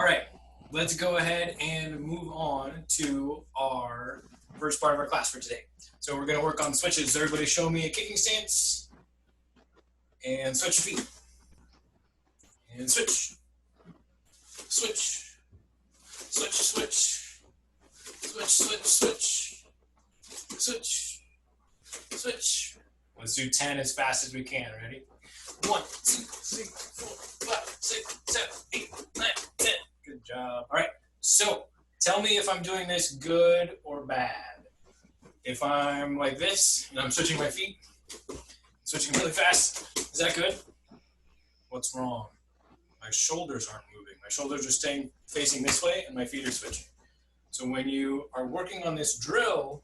All right, let's go ahead and move on to our first part of our class for today. So we're going to work on switches. Everybody show me a kicking stance and switch your feet. And switch, switch, switch, switch, switch, switch, switch, switch, switch. Let's do 10 as fast as we can. Ready? 1, 2, 3, 4, 5, 6, 7, 8, 9, 10. Good job. All right. So tell me if I'm doing this good or bad. If I'm like this and I'm switching my feet, switching really fast, is that good? What's wrong? My shoulders aren't moving. My shoulders are staying facing this way and my feet are switching. So when you are working on this drill,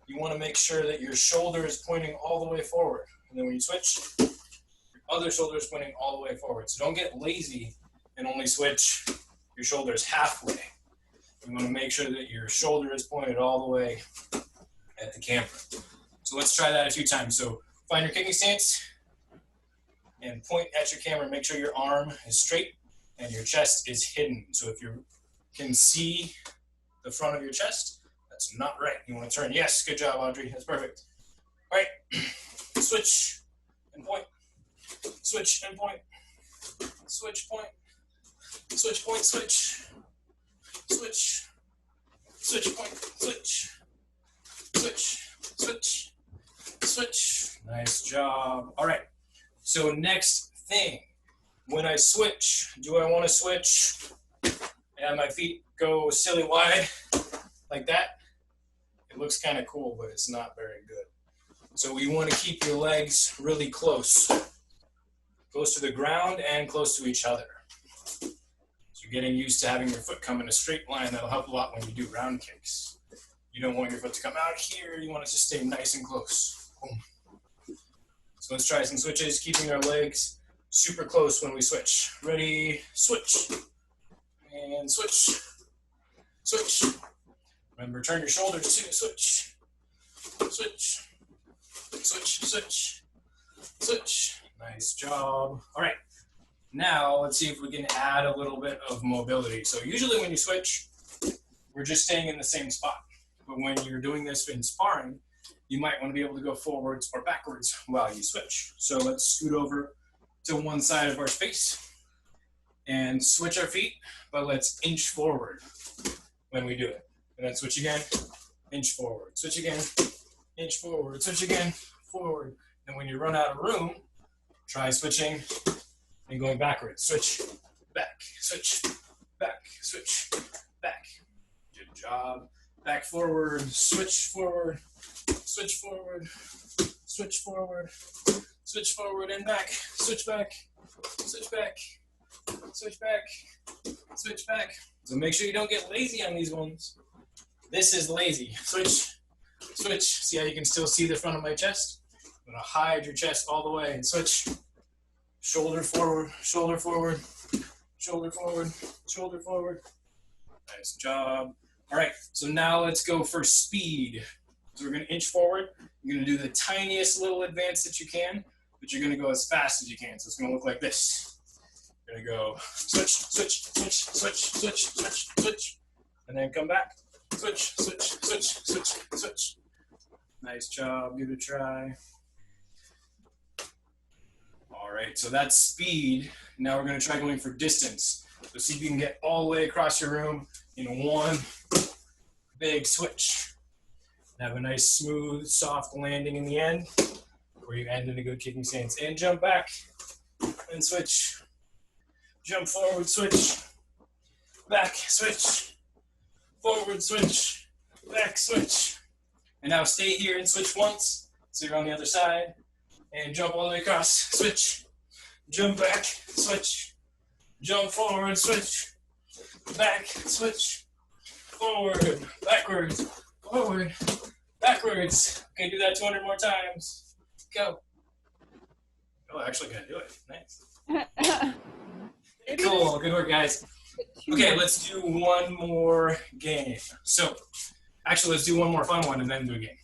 you want to make sure that your shoulder is pointing all the way forward. And then when you switch, your other shoulder is pointing all the way forward. So don't get lazy and only switch your shoulders halfway. You want to make sure that your shoulder is pointed all the way at the camera. So let's try that a few times. So find your kicking stance and point at your camera. Make sure your arm is straight and your chest is hidden. So if you can see the front of your chest, that's not right. You want to turn. Yes, good job, Audrey. That's perfect. All right, switch and point. Switch and point. Switch, point. Switch, point, switch. Switch. Switch, point, switch. Switch, switch, switch. Nice job. All right. So next thing, when I switch, do I want to switch and my feet go silly wide like that? It looks kind of cool, but it's not very good. So we want to keep your legs really close to the ground and close to each other. So you're getting used to having your foot come in a straight line. That'll help a lot when you do round kicks. You don't want your foot to come out here. You want it to stay nice and close. Boom. So let's try some switches, keeping our legs super close when we switch. Ready, switch. And switch. Switch. Remember, turn your shoulders too. Switch. Switch. Switch, switch. Switch. Nice job. All right. Now, let's see if we can add a little bit of mobility. So usually when you switch, we're just staying in the same spot. But when you're doing this in sparring, you might want to be able to go forwards or backwards while you switch. So let's scoot over to one side of our space and switch our feet, but let's inch forward when we do it. And then switch again, inch forward, switch again, inch forward, switch again, forward. And when you run out of room, try switching and going backwards. Switch, back, switch, back, switch, back. Good job. Back forward, switch forward, switch forward, switch forward, switch forward and back, switch back, switch back, switch back, switch back. So make sure you don't get lazy on these ones. This is lazy. Switch, switch. See how you can still see the front of my chest? I'm gonna hide your chest all the way and switch. Shoulder forward, shoulder forward, shoulder forward, shoulder forward. Nice job. All right, so now let's go for speed. So we're gonna inch forward. You're gonna do the tiniest little advance that you can, but you're gonna go as fast as you can. So it's gonna look like this. You're gonna go switch, switch, switch, switch, switch, switch, switch, and then come back. Switch, switch, switch, switch, switch. Nice job, give it a try. All right, so that's speed. Now we're gonna try going for distance. So see if you can get all the way across your room in one big switch. And have a nice, smooth, soft landing in the end, where you end in a good kicking stance. And jump back, and switch. Jump forward, switch. Back, switch. Forward, switch. Back, switch. And now stay here and switch once. So you're on the other side. And jump all the way across, switch. Jump back, switch. Jump forward, switch. Back, switch. Forward, backwards, forward, backwards. Okay, do that 200 more times. Go. Oh, actually gonna do it. Nice. Cool, good work, guys. Okay, let's do one more game. So, actually, let's do one more fun one and then do a game.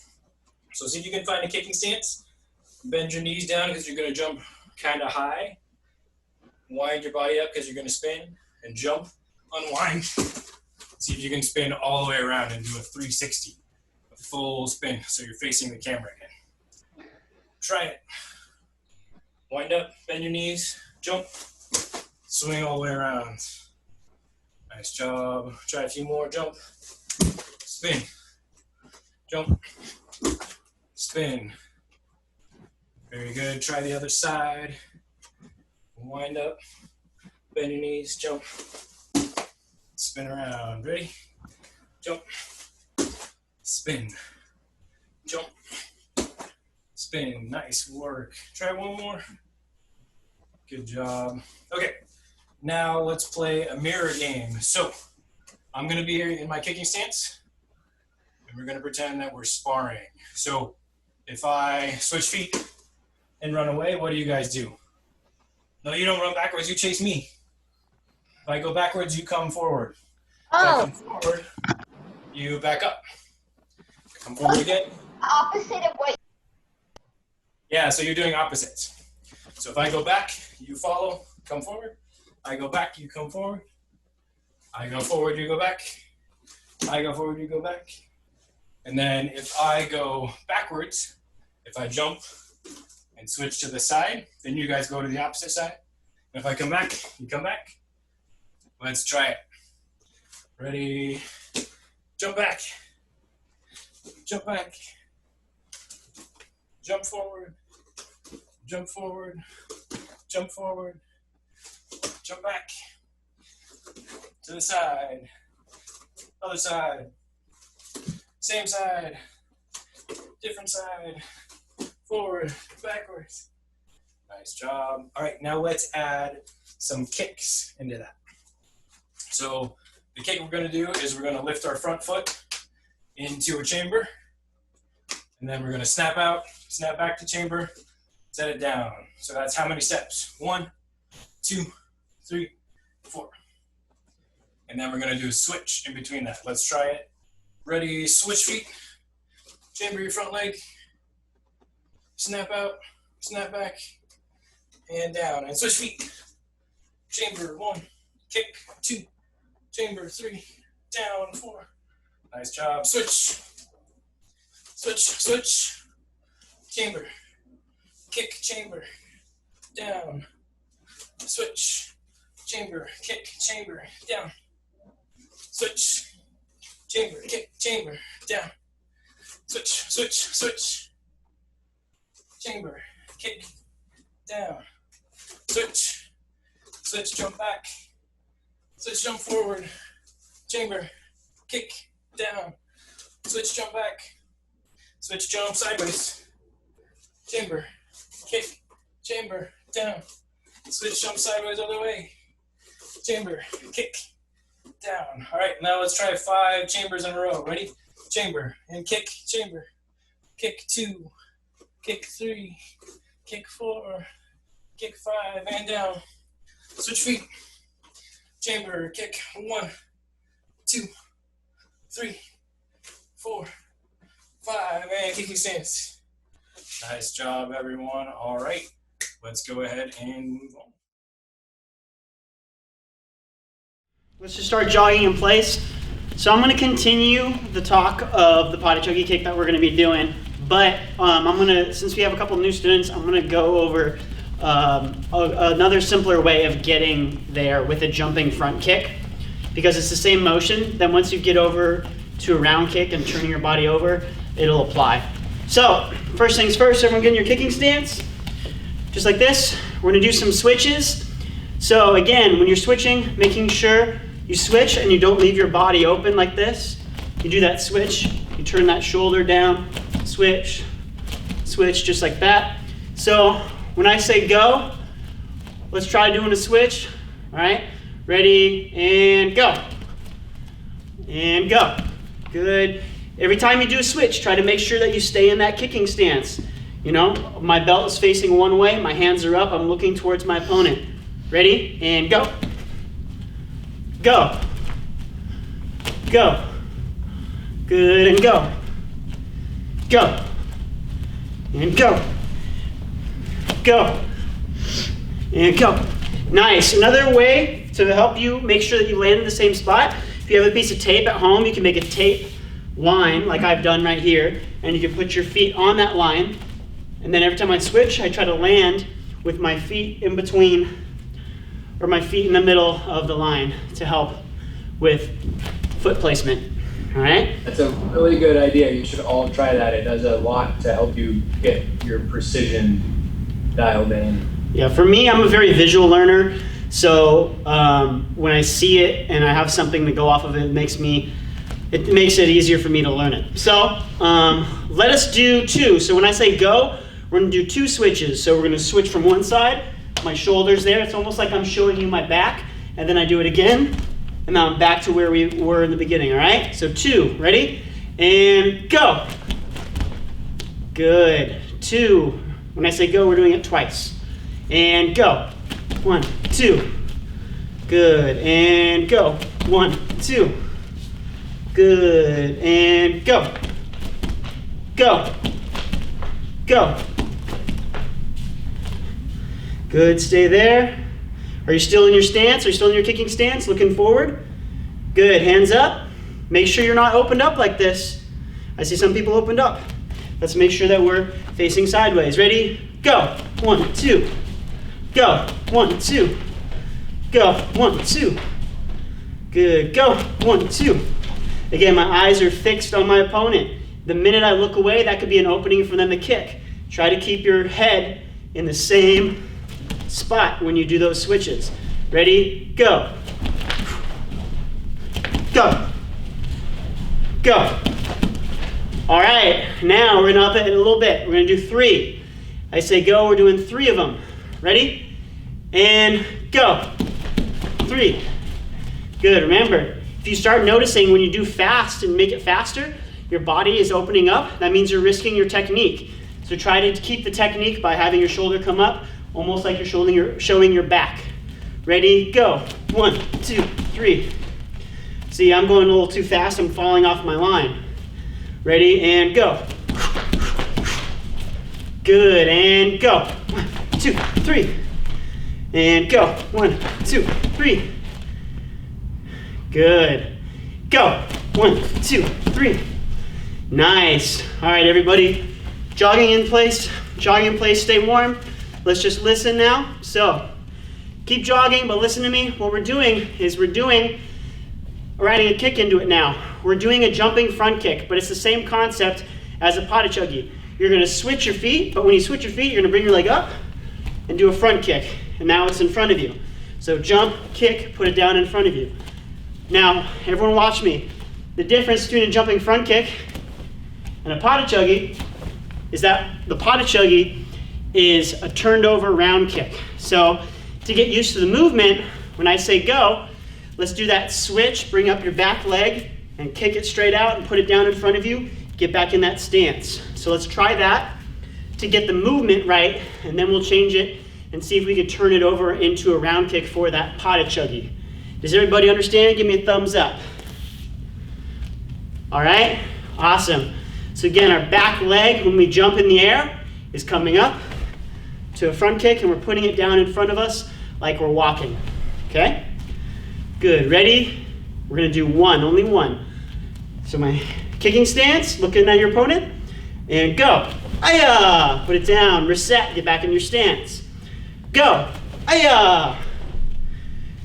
So see if you can find a kicking stance. Bend your knees down because you're gonna jump kind of high. Wind your body up because you're gonna spin and jump. unwind. See if you can spin all the way around and do a 360, a full spin, so you're facing the camera again. Try it. Wind up, bend your knees, jump, swing all the way around. Nice job. Try a few more. Jump, spin, jump, spin. Very good. Try the other side. Wind up, bend your knees, jump, spin around. Ready? Jump, spin, jump, spin. Nice work. Try one more. Good job. Okay, now let's play a mirror game. So I'm going to be here in my kicking stance, and we're going to pretend that we're sparring. So if I switch feet and run away, what do you guys do? No, you don't run backwards, you chase me. If I go backwards, you come forward. If I come forward, you back up. Come forward again. Opposite of what? Yeah, so you're doing opposites. So if I go back, you follow, come forward. I go back, you come forward. I go forward, you go back. I go forward, you go back. And then if I go backwards, if I jump and switch to the side, then you guys go to the opposite side. And if I come back, you come back. Let's try it. Ready? Jump back. Jump back. Jump forward. Jump forward. Jump forward. Jump back. To the side. Other side. Same side. Different side. Forward, backwards. Nice job. All right, now let's add some kicks into that. So the kick we're going to do is we're going to lift our front foot into a chamber, and then we're going to snap out, snap back to chamber, set it down. So that's how many steps? 1, 2, 3, 4. And then we're going to do a switch in between that. Let's try it. Ready, switch feet, chamber your front leg, snap out, snap back, and down. And switch feet. Chamber 1, kick 2, chamber 3, down 4. Nice job. Switch. Switch, switch. Chamber. Kick, chamber. Down. Switch. Chamber, kick, chamber, down. Switch. Chamber, kick, chamber, down. Switch, switch, switch. Chamber, kick, down, switch, switch, jump back, switch, jump forward, chamber, kick, down, switch, jump back, switch, jump sideways, chamber, kick, chamber, down, switch, jump sideways other way, chamber, kick, down. All right, now let's try 5 chambers in a row. Ready? Chamber, and kick, chamber, kick 2, kick 3, kick 4, kick 5, and down. Switch feet. Chamber, kick 1, 2, 3, 4, 5, and kicking stance. Nice job, everyone. All right, let's go ahead and move on. Let's just start jogging in place. So I'm going to continue the talk of the potty chuggy kick that we're going to be doing. But I'm going to, since we have a couple new students, I'm going to go over another simpler way of getting there with a jumping front kick, because it's the same motion. Then once you get over to a round kick and turning your body over, it'll apply. So first things first, everyone get in your kicking stance, just like this. We're going to do some switches. So again, when you're switching, making sure you switch and you don't leave your body open like this. You do that switch, you turn that shoulder down, switch, switch, just like that. So when I say go, let's try doing a switch. All right, ready, and go. And go. Good. Every time you do a switch, try to make sure that you stay in that kicking stance. You know, my belt is facing one way, my hands are up, I'm looking towards my opponent. Ready, and go. Go. Go. Good, and go. Go. And go. Go. And go. Nice. Another way to help you make sure that you land in the same spot, if you have a piece of tape at home, you can make a tape line like I've done right here, and you can put your feet on that line, and then every time I switch, I try to land with my feet in between, or my feet in the middle of the line to help with foot placement. All right? That's a really good idea. You should all try that. It does a lot to help you get your precision dialed in. Yeah, for me, I'm a very visual learner. So when I see it and I have something to go off of it, it makes it easier for me to learn it. So let us do 2. So when I say go, we're going to do 2 switches. So we're going to switch from one side, my shoulders there. It's almost like I'm showing you my back. And then I do it again. And now I'm back to where we were in the beginning, all right? So 2, ready? And go. Good. 2. When I say go, we're doing it twice. And go. 1, 2. Good. And go. 1, 2. Good. And go. Go. Go. Good. Stay there. Are you still in your stance? Are you still in your kicking stance? Looking forward? Good. Hands up. Make sure you're not opened up like this. I see some people opened up. Let's make sure that we're facing sideways. Ready? Go. 1, 2. Go. 1, 2. Go. 1, 2. Good. Go. 1, 2. Again, my eyes are fixed on my opponent. The minute I look away, that could be an opening for them to kick. Try to keep your head in the same spot when you do those switches. Ready? Go. Go. Go. All right, now we're gonna up it a little bit. We're gonna do 3. I say go, we're doing 3 of them. Ready? And go. 3. Good, remember, if you start noticing when you do fast and make it faster, your body is opening up. That means you're risking your technique. So try to keep the technique by having your shoulder come up, almost like you're showing your back. Ready, go. 1, 2, 3. See, I'm going a little too fast. I'm falling off my line. Ready, and go. Good, and go. 1, 2, 3. And go. 1, 2, 3. Good. Go. 1, 2, 3. Nice. All right, everybody. Jogging in place, stay warm. Let's just listen now. So, keep jogging, but listen to me. What we're doing is we're adding a kick into it now. We're doing a jumping front kick, but it's the same concept as a potty chuggy. You're gonna switch your feet, but when you switch your feet, you're gonna bring your leg up and do a front kick. And now it's in front of you. So jump, kick, put it down in front of you. Now, everyone watch me. The difference between a jumping front kick and a potty chuggy is that the potty chuggy is a turned over round kick. So to get used to the movement, when I say go, let's do that switch, bring up your back leg and kick it straight out and put it down in front of you, get back in that stance. So let's try that to get the movement right, and then we'll change it and see if we can turn it over into a round kick for that potty chuggy. Does everybody understand? Give me a thumbs up. All right, awesome. So again, our back leg, when we jump in the air, is coming up to a front kick, and we're putting it down in front of us like we're walking, okay? Good, ready? We're gonna do 1, only 1. So my kicking stance, looking at your opponent, and go. Aya! Put it down, reset, get back in your stance. Go. Aya!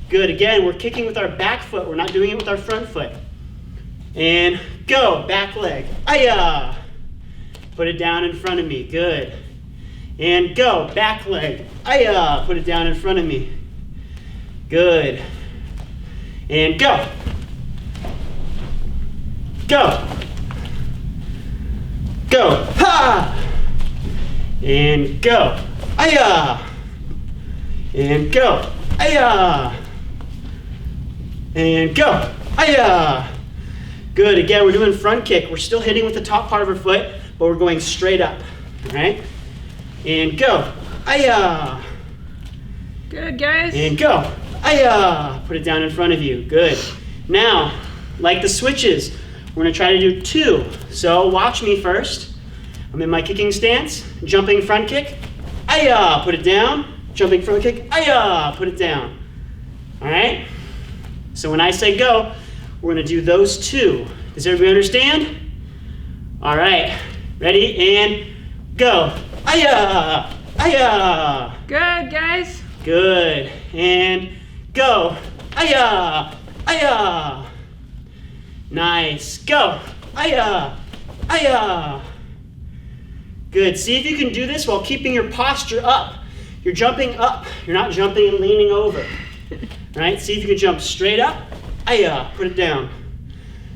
Good, again, we're kicking with our back foot, we're not doing it with our front foot. And go, back leg. Aya! Put it down in front of me, good. And go, back leg. Aya! Put it down in front of me. Good. And go. Go. Go. Ha! And go. Aya! And go. Aya! And go. Aya! Good, again, we're doing front kick. We're still hitting with the top part of our foot, but we're going straight up, all right? And go. Aya! Good, guys. And go. Aya! Put it down in front of you, good. Now, like the switches, we're gonna try to do 2. So watch me first. I'm in my kicking stance, jumping front kick. Aya! Put it down. Jumping front kick. Aya! Put it down. All right? So when I say go, we're going to do those 2. Does everybody understand? All right. Ready? And go. Aya! Aya! Good, guys. Good. And go. Aya! Aya! Nice. Go. Aya! Aya! Good. See if you can do this while keeping your posture up. You're jumping up. You're not jumping and leaning over. All right? See if you can jump straight up. Aya! Put it down.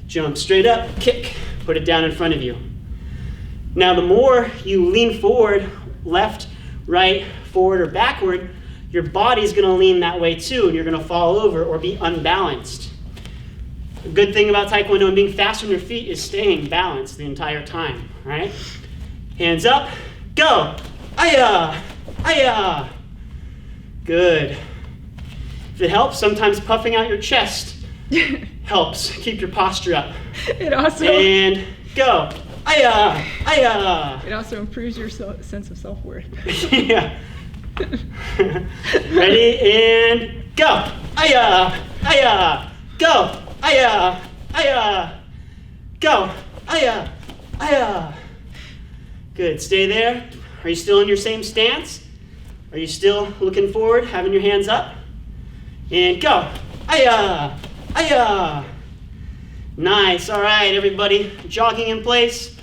Jump straight up. Kick. Put it down in front of you. Now, the more you lean forward, left, right, forward, or backward, your body's going to lean that way too, and you're going to fall over or be unbalanced. The good thing about Taekwondo and being fast on your feet is staying balanced the entire time, all right? Hands up, go. Aya, aya. Good. If it helps, sometimes puffing out your chest helps. Keep your posture up. It also And go. Aya, aya. it also improves your sense of self-worth. Yeah. Ready and go. Aya, aya. Go. Aya, aya. Go. Aya, aya. Good. Stay there. Are you still in your same stance? Are you still looking forward, having your hands up? And go. Aya, aya. Nice. All right, everybody. Jogging in place.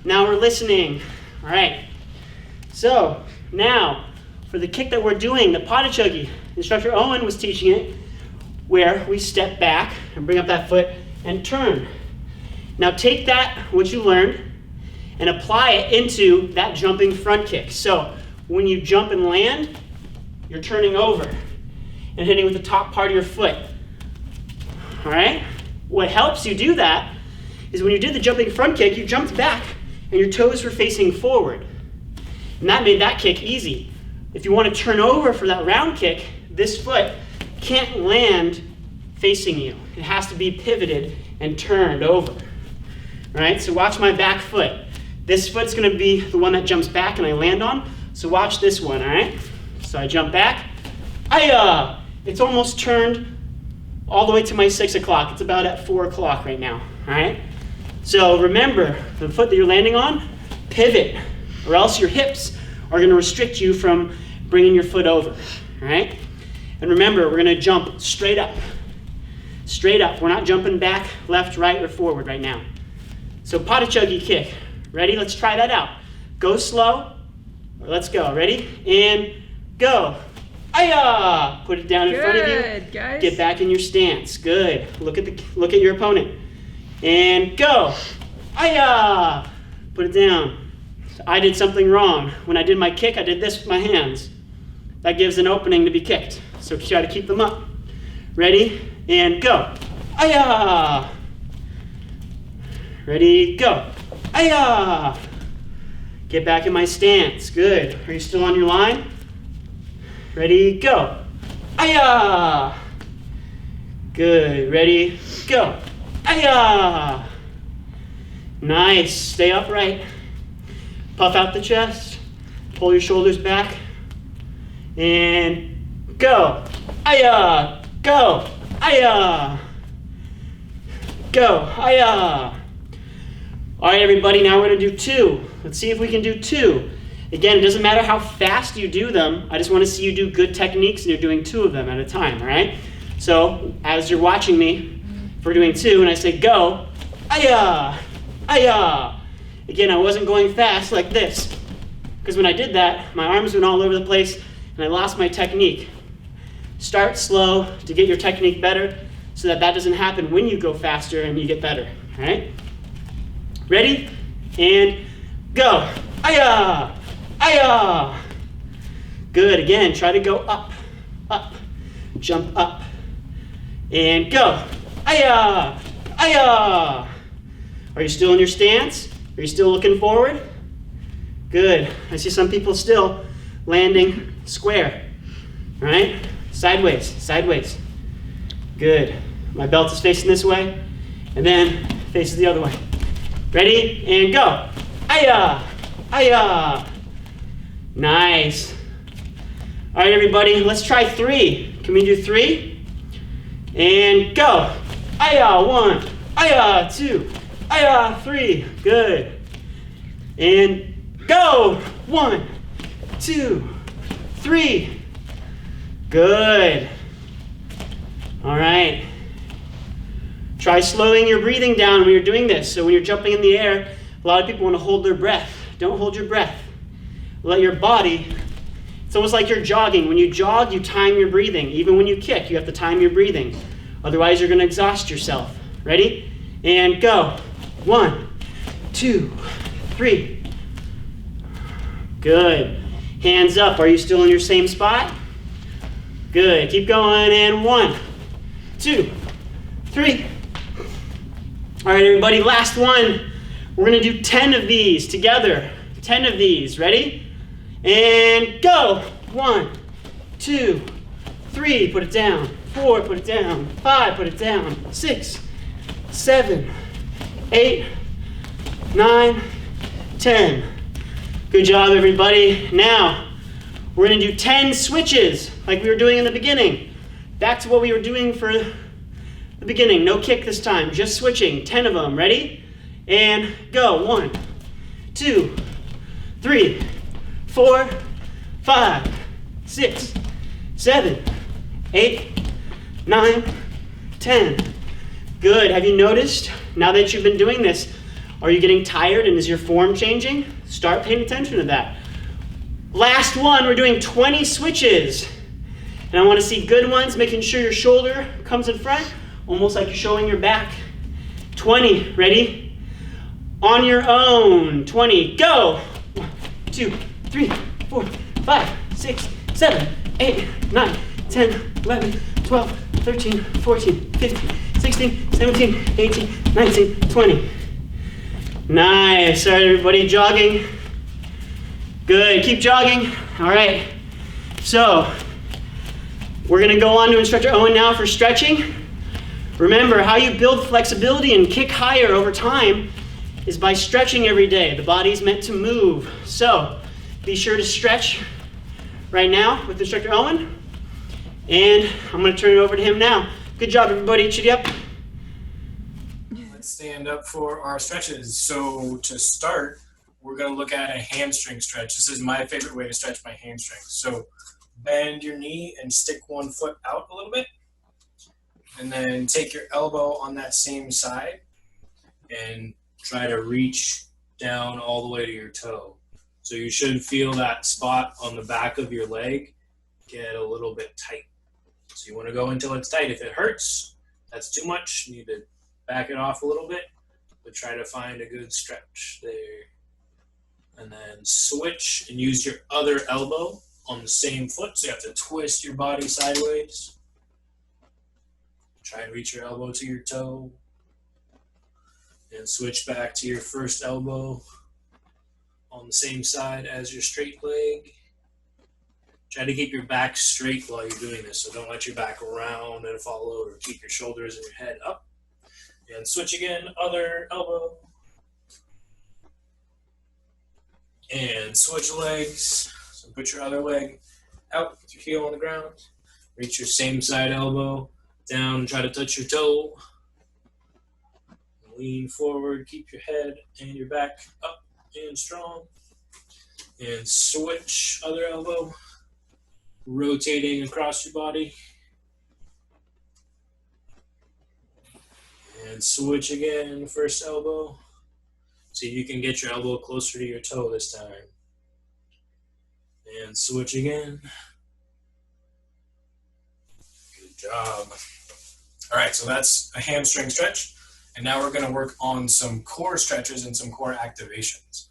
Now we're listening. All right. So now for the kick that we're doing, the Padichuggi, Instructor Owen was teaching it where we step back and bring up that foot and turn. Now take that, what you learned, and apply it into that jumping front kick. So when you jump and land, you're turning over and hitting with the top part of your foot. All right? What helps you do that is when you did the jumping front kick, you jumped back and your toes were facing forward. And that made that kick easy. If you want to turn over for that round kick, this foot can't land facing you. It has to be pivoted and turned over. All right, so watch my back foot. This foot's going to be the one that jumps back and I land on. So watch this one, all right? So I jump back. It's almost turned all the way to my 6 o'clock. It's about at 4 o'clock right now, all right? So remember, the foot that you're landing on, pivot, or else your hips are going to restrict you from bringing your foot over, all right? And remember, we're going to jump straight up. Straight up. We're not jumping back, left, right, or forward right now. So Padichuggi kick. Ready? Let's try that out. Go slow. Let's go. Ready? And go. Aya! Put it down in front of you. Good, guys. Get back in your stance. Good. Look at your opponent. And go. Aya! Put it down. I did something wrong. When I did my kick, I did this with my hands. That gives an opening to be kicked. So try to keep them up. Ready? And go. Aya! Ready? Go. Aya! Get back in my stance. Good. Are you still on your line? Ready? Go. Aya! Good. Ready? Go. Aya! Nice. Stay upright. Puff out the chest. Pull your shoulders back. And go. Aya! Go. Aya! Go. Aya! All right, everybody, now we're going to do 2. Let's see if we can do 2. Again, it doesn't matter how fast you do them. I just want to see you do good techniques, and you're doing 2 of them at a time, all right? So as you're watching me, if we're doing 2, and I say go, aya, aya. Again, I wasn't going fast like this, because when I did that, my arms went all over the place, and I lost my technique. Start slow to get your technique better, so that doesn't happen when you go faster and you get better, all right? Ready? And go. Aya! Aya! Good. Again, try to go up, up, jump up, and go. Aya! Aya! Are you still in your stance? Are you still looking forward? Good. I see some people still landing square. All right? Sideways, sideways. Good. My belt is facing this way, and then faces the other way. Ready? And go. Aya! Aya! Nice. All right, everybody, let's try 3. Can we do 3? And go. Aya, 1. Aya, 2. Aya, 3. Good. And go. 1, 2, 3. Good. All right. Try slowing your breathing down when you're doing this. So when you're jumping in the air, a lot of people want to hold their breath. Don't hold your breath. Let your body, it's almost like you're jogging. When you jog, you time your breathing. Even when you kick, you have to time your breathing. Otherwise, you're going to exhaust yourself. Ready? And go. 1, 2, 3. Good. Hands up. Are you still in your same spot? Good. Keep going. And 1, 2, 3. All right, everybody, last one. We're going to do 10 of these together. 10 of these. Ready? And go. 1, 2, 3. Put it down. 4. Put it down. 5. Put it down. 6, 7, 8, 9, 10. Good job, everybody. Now, we're going to do 10 switches like we were doing in the beginning. Back to what we were doing for the beginning. No kick this time, just switching. 10 of them. Ready? And go. 1, 2, 3, 4, 5, 6, 7, 8, 9, 10. Good. Have you noticed, now that you've been doing this, are you getting tired and is your form changing? Start paying attention to that. Last one, we're doing 20 switches. And I want to see good ones, making sure your shoulder comes in front, almost like you're showing your back. 20, ready? On your own, 20, go. 1, 2, 3, 4, 5, 6, 7, 8, 9, 10, 11, 12, 13, 14, 15, 16, 17, 18, 19, 20. Nice. All right, everybody, jogging. Good. Keep jogging. All right. So, we're going to go on to Instructor Owen now for stretching. Remember, how you build flexibility and kick higher over time is by stretching every day. The body's meant to move. So, be sure to stretch right now with Instructor Owen. And I'm going to turn it over to him now. Good job, everybody. Chitty up. Let's stand up for our stretches. So to start, we're going to look at a hamstring stretch. This is my favorite way to stretch my hamstrings. So bend your knee and stick one foot out a little bit. And then take your elbow on that same side and try to reach down all the way to your toe. So you should feel that spot on the back of your leg get a little bit tight. So you want to go until it's tight. If it hurts, that's too much. You need to back it off a little bit, but try to find a good stretch there. And then switch and use your other elbow on the same foot. So you have to twist your body sideways. Try and reach your elbow to your toe. And switch back to your first elbow on the same side as your straight leg. Try to keep your back straight while you're doing this, so don't let your back round and fall over. Keep your shoulders and your head up. And switch again, other elbow. And switch legs. So put your other leg out with your heel on the ground. Reach your same side elbow down and try to touch your toe. Lean forward, keep your head and your back up and strong. And switch other elbow. Rotating across your body. And switch again, first elbow. See if you can get your elbow closer to your toe this time. And switch again. Good job. All right, so that's a hamstring stretch. And now we're going to work on some core stretches and some core activations.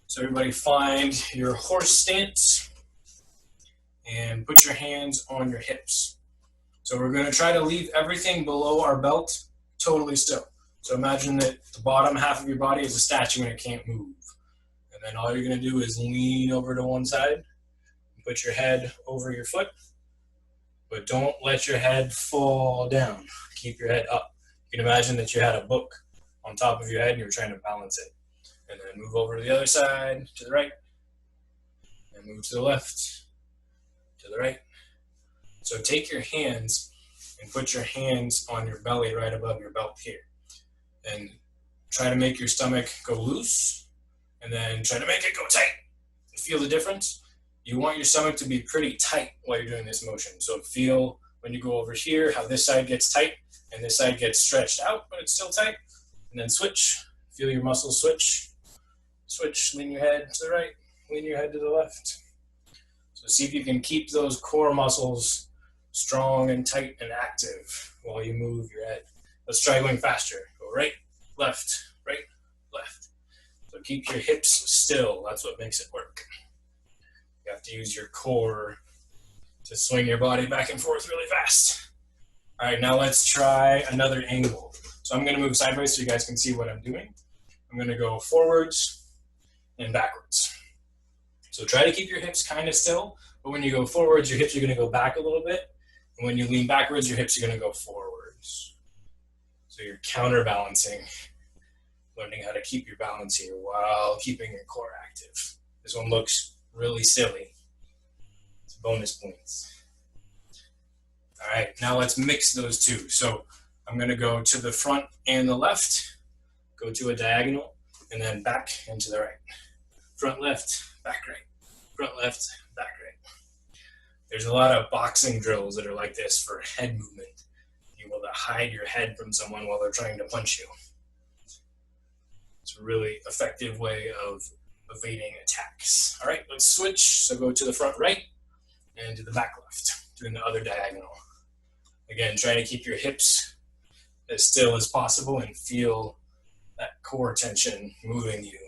So everybody find your horse stance and put your hands on your hips. So we're going to try to leave everything below our belt totally still. So imagine that the bottom half of your body is a statue and it can't move. And then all you're going to do is lean over to one side and put your head over your foot. But don't let your head fall down. Keep your head up. You can imagine that you had a book on top of your head and you're trying to balance it. And then move over to the other side, to the right, and move to the left, to the right. So take your hands and put your hands on your belly right above your belt here. And try to make your stomach go loose, and then try to make it go tight. Feel the difference? You want your stomach to be pretty tight while you're doing this motion. So feel when you go over here how this side gets tight and this side gets stretched out, but it's still tight. And then switch. Feel your muscles switch. Switch, lean your head to the right, lean your head to the left. So see if you can keep those core muscles strong and tight and active while you move your head. Let's try going faster. Go right, left, left. So keep your hips still. That's what makes it work. You have to use your core to swing your body back and forth really fast. All right, now let's try another angle. So I'm gonna move sideways so you guys can see what I'm doing. I'm gonna go forwards and backwards. So try to keep your hips kind of still, but when you go forwards, your hips are gonna go back a little bit. And when you lean backwards, your hips are gonna go forwards. So you're counterbalancing, learning how to keep your balance here while keeping your core active. This one looks really silly. It's bonus points. All right, now let's mix those two. So I'm gonna go to the front and the left, go to a diagonal, and then back and to the right. Front left, back right. Front left, back right. There's a lot of boxing drills that are like this for head movement. You're able to hide your head from someone while they're trying to punch you. It's a really effective way of evading attacks. All right, let's switch. So go to the front right and to the back left, doing the other diagonal. Again, try to keep your hips as still as possible and feel that core tension moving you.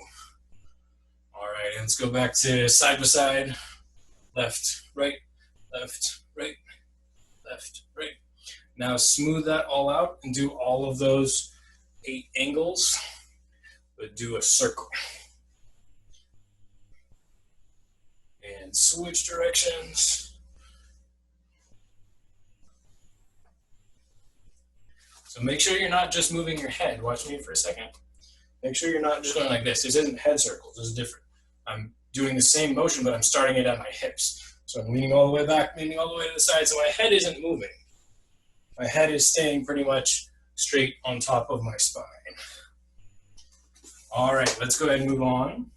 All right, let's go back to side by side, left, right, left, right, left, right. Now smooth that all out and do all of those 8 angles, but do a circle. And switch directions. So make sure you're not just moving your head. Watch me for a second. Make sure you're not just going like this. This isn't head circles. This is different. I'm doing the same motion, but I'm starting it at my hips. So I'm leaning all the way back, leaning all the way to the side, so my head isn't moving. My head is staying pretty much straight on top of my spine. All right, let's go ahead and move on.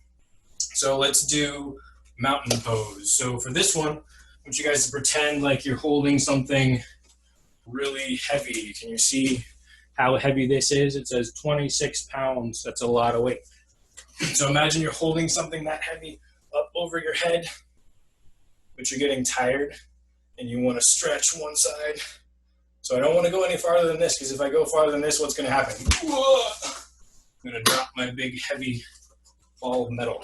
So let's do mountain pose. So for this one, I want you guys to pretend like you're holding something really heavy. Can you see how heavy this is? It says 26 pounds. That's a lot of weight. So imagine you're holding something that heavy up over your head, but you're getting tired and you want to stretch one side. So I don't want to go any farther than this, because if I go farther than this, what's going to happen? I'm going to drop my big heavy ball of metal.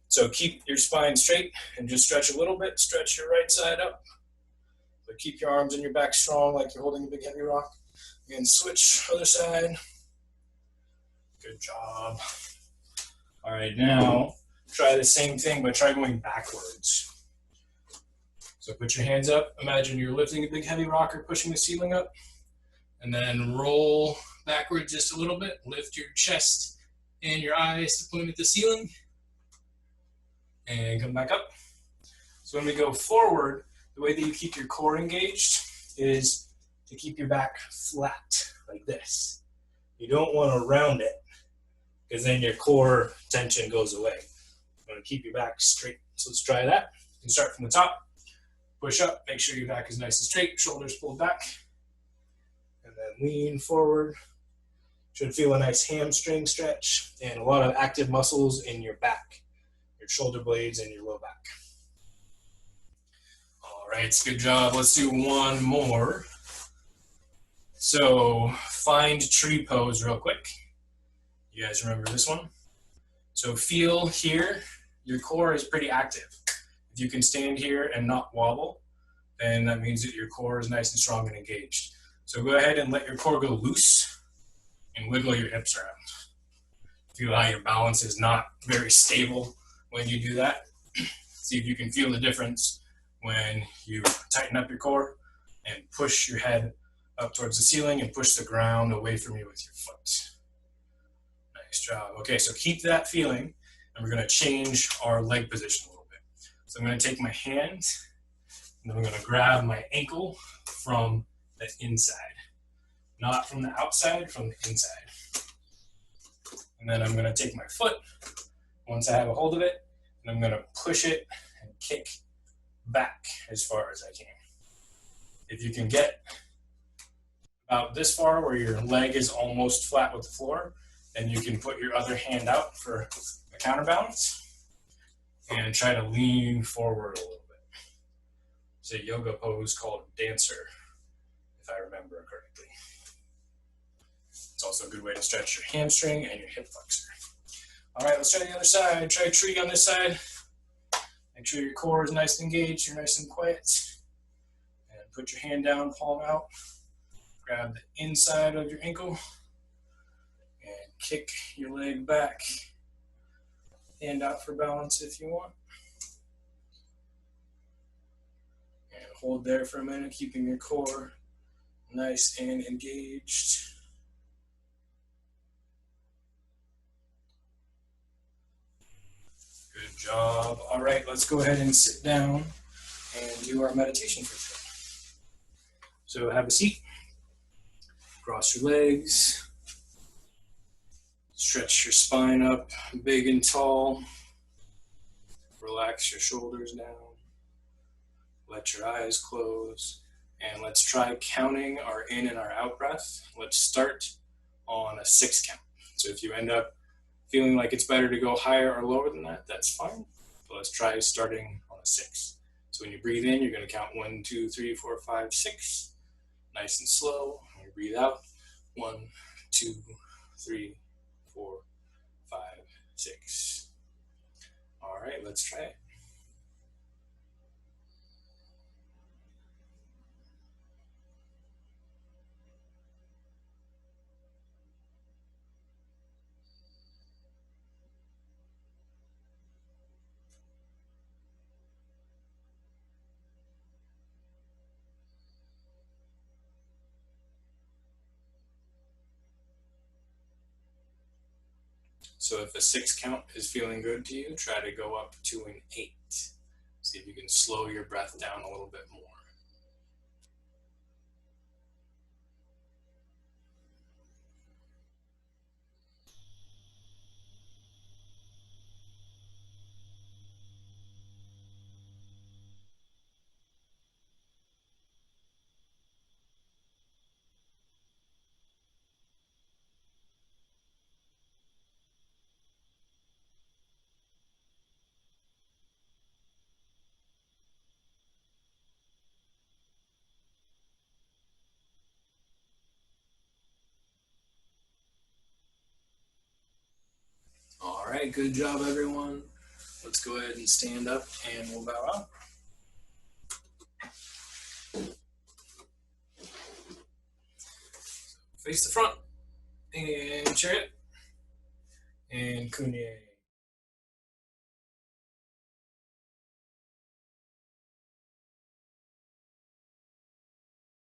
So keep your spine straight and just stretch a little bit. Stretch your right side up. But keep your arms and your back strong like you're holding a big heavy rock. And switch other side. Good job. All right, now try the same thing, but try going backwards. So put your hands up. Imagine you're lifting a big heavy rock or pushing the ceiling up. And then roll backwards just a little bit. Lift your chest and your eyes to point at the ceiling. And come back up. So when we go forward, the way that you keep your core engaged is to keep your back flat like this. You don't want to round it, because then your core tension goes away. You want to keep your back straight. So let's try that. You can start from the top. Push up, make sure your back is nice and straight, shoulders pulled back. And then lean forward. Should feel a nice hamstring stretch and a lot of active muscles in your back, your shoulder blades and your low back. All right, good job. Let's do one more. So find tree pose real quick. You guys remember this one? So feel here, your core is pretty active. If you can stand here and not wobble, then that means that your core is nice and strong and engaged. So go ahead and let your core go loose and wiggle your hips around. Feel how your balance is not very stable when you do that. See if you can feel the difference when you tighten up your core and push your head up towards the ceiling and push the ground away from you with your foot. Nice job. Okay, so keep that feeling, and we're gonna change our leg position a little bit. So I'm gonna take my hand, and then I'm gonna grab my ankle from the inside. Not from the outside, from the inside. And then I'm going to take my foot, once I have a hold of it, and I'm going to push it and kick back as far as I can. If you can get about this far where your leg is almost flat with the floor, then you can put your other hand out for a counterbalance and try to lean forward a little bit. It's a yoga pose called dancer, if I remember correctly. It's also a good way to stretch your hamstring and your hip flexor. All right, let's try the other side. Try a tree on this side. Make sure your core is nice and engaged, you're nice and quiet. And put your hand down, palm out. Grab the inside of your ankle and kick your leg back. Hand out for balance if you want. And hold there for a minute, keeping your core nice and engaged. Good job. All right, let's go ahead and sit down and do our meditation for today. So have a seat. Cross your legs. Stretch your spine up big and tall. Relax your shoulders down. Let your eyes close. And let's try counting our in and our out breath. Let's start on a 6 count. So if you end up feeling like it's better to go higher or lower than that, that's fine. But let's try starting on a 6. So when you breathe in, you're going to count 1, 2, 3, 4, 5, 6. Nice and slow. When you breathe out, 1, 2, 3, 4, 5, 6. All right, let's try it. So if a 6 count is feeling good to you, try to go up to an 8. See if you can slow your breath down a little bit more. All right, good job, everyone. Let's go ahead and stand up and we'll bow out. Face the front and chariot and kunye.